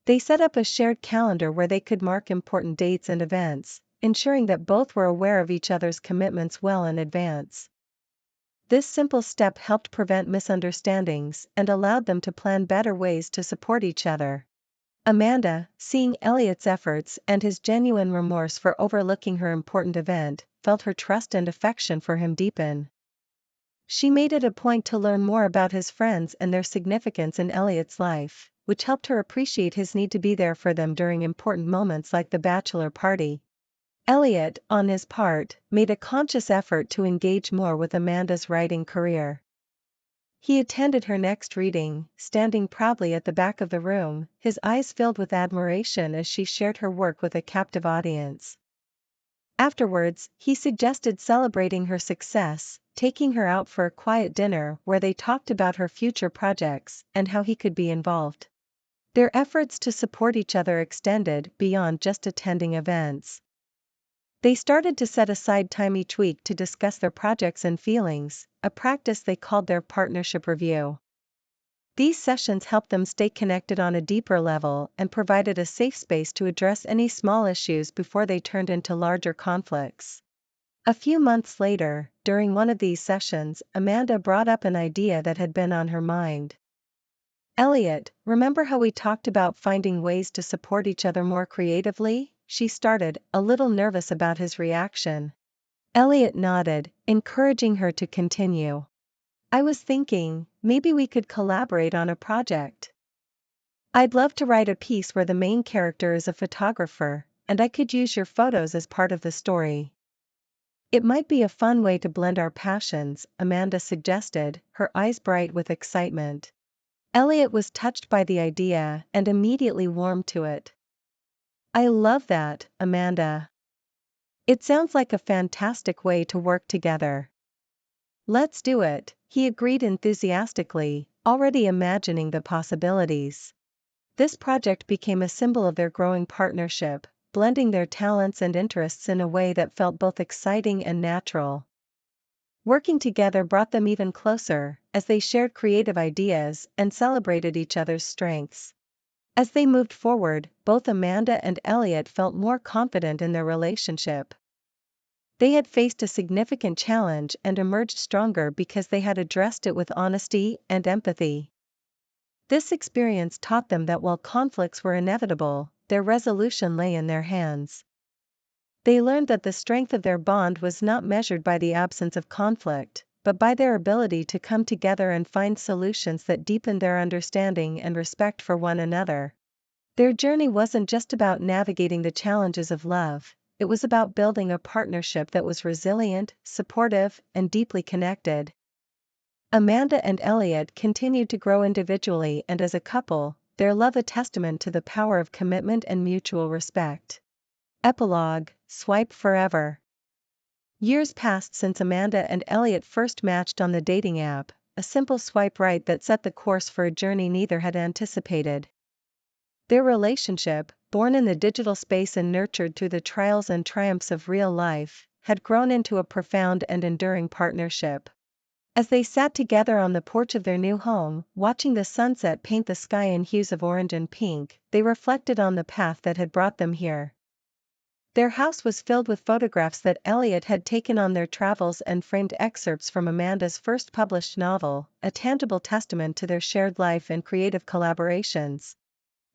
They set up a shared calendar where they could mark important dates and events, ensuring that both were aware of each other's commitments well in advance. This simple step helped prevent misunderstandings and allowed them to plan better ways to support each other. Amanda, seeing Elliot's efforts and his genuine remorse for overlooking her important event, felt her trust and affection for him deepen. She made it a point to learn more about his friends and their significance in Elliot's life, which helped her appreciate his need to be there for them during important moments like the bachelor party. Elliot, on his part, made a conscious effort to engage more with Amanda's writing career. He attended her next reading, standing proudly at the back of the room, his eyes filled with admiration as she shared her work with a captive audience. Afterwards, he suggested celebrating her success, taking her out for a quiet dinner where they talked about her future projects and how he could be involved. Their efforts to support each other extended beyond just attending events. They started to set aside time each week to discuss their projects and feelings, a practice they called their partnership review. These sessions helped them stay connected on a deeper level and provided a safe space to address any small issues before they turned into larger conflicts. A few months later, during one of these sessions, Amanda brought up an idea that had been on her mind. "Elliot, remember how we talked about finding ways to support each other more creatively?" she started, a little nervous about his reaction. Elliot nodded, encouraging her to continue. "I was thinking, maybe we could collaborate on a project. I'd love to write a piece where the main character is a photographer, and I could use your photos as part of the story." "It might be a fun way to blend our passions," Amanda suggested, her eyes bright with excitement. Elliot was touched by the idea and immediately warmed to it. "I love that, Amanda. It sounds like a fantastic way to work together." "Let's do it," he agreed enthusiastically, already imagining the possibilities. This project became a symbol of their growing partnership, blending their talents and interests in a way that felt both exciting and natural. Working together brought them even closer, as they shared creative ideas and celebrated each other's strengths. As they moved forward, both Amanda and Elliot felt more confident in their relationship. They had faced a significant challenge and emerged stronger because they had addressed it with honesty and empathy. This experience taught them that while conflicts were inevitable, their resolution lay in their hands. They learned that the strength of their bond was not measured by the absence of conflict, but by their ability to come together and find solutions that deepened their understanding and respect for one another. Their journey wasn't just about navigating the challenges of love, it was about building a partnership that was resilient, supportive, and deeply connected. Amanda and Elliot continued to grow individually and as a couple, their love a testament to the power of commitment and mutual respect. Epilogue: Swipe Forever. Years passed since Amanda and Elliot first matched on the dating app, a simple swipe right that set the course for a journey neither had anticipated. Their relationship, born in the digital space and nurtured through the trials and triumphs of real life, had grown into a profound and enduring partnership. As they sat together on the porch of their new home, watching the sunset paint the sky in hues of orange and pink, they reflected on the path that had brought them here. Their house was filled with photographs that Elliot had taken on their travels and framed excerpts from Amanda's first published novel, a tangible testament to their shared life and creative collaborations.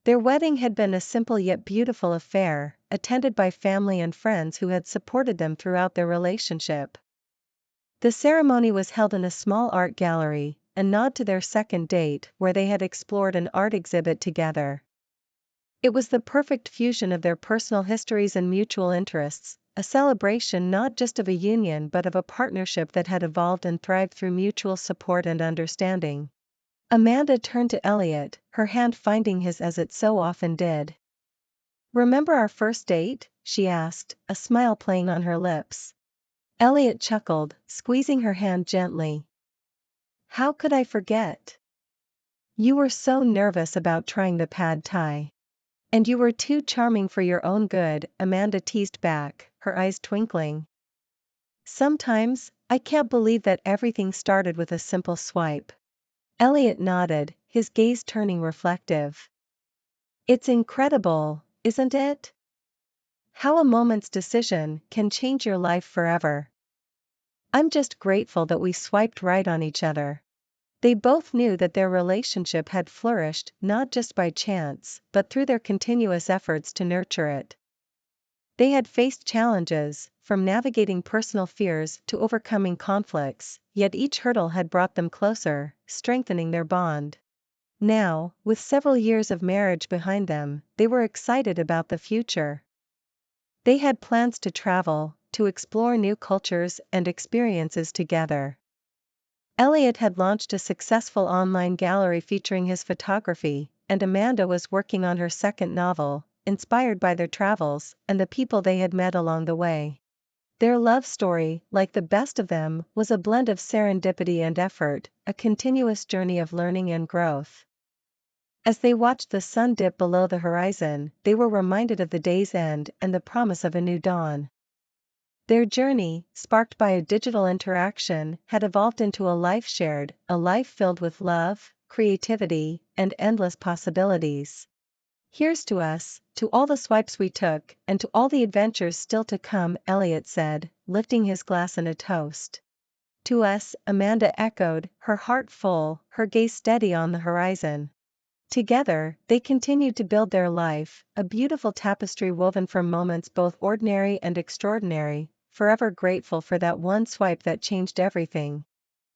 Their wedding had been a simple yet beautiful affair, attended by family and friends who had supported them throughout their relationship. The ceremony was held in a small art gallery, a nod to their second date where they had explored an art exhibit together. It was the perfect fusion of their personal histories and mutual interests, a celebration not just of a union but of a partnership that had evolved and thrived through mutual support and understanding. Amanda turned to Elliot, her hand finding his as it so often did. "Remember our first date?" she asked, a smile playing on her lips. Elliot chuckled, squeezing her hand gently. "How could I forget? You were so nervous about trying the pad thai. And you were too charming for your own good," Amanda teased back, her eyes twinkling. "Sometimes, I can't believe that everything started with a simple swipe." Elliot nodded, his gaze turning reflective. "It's incredible, isn't it? How a moment's decision can change your life forever. I'm just grateful that we swiped right on each other." They both knew that their relationship had flourished not just by chance, but through their continuous efforts to nurture it. They had faced challenges, from navigating personal fears to overcoming conflicts, yet each hurdle had brought them closer, strengthening their bond. Now, with several years of marriage behind them, they were excited about the future. They had plans to travel, to explore new cultures and experiences together. Elliot had launched a successful online gallery featuring his photography, and Amanda was working on her second novel, inspired by their travels and the people they had met along the way. Their love story, like the best of them, was a blend of serendipity and effort, a continuous journey of learning and growth. As they watched the sun dip below the horizon, they were reminded of the day's end and the promise of a new dawn. Their journey, sparked by a digital interaction, had evolved into a life shared, a life filled with love, creativity, and endless possibilities. "Here's to us, to all the swipes we took, and to all the adventures still to come," Elliot said, lifting his glass in a toast. "To us," Amanda echoed, her heart full, her gaze steady on the horizon. Together, they continued to build their life, a beautiful tapestry woven from moments both ordinary and extraordinary, forever grateful for that one swipe that changed everything.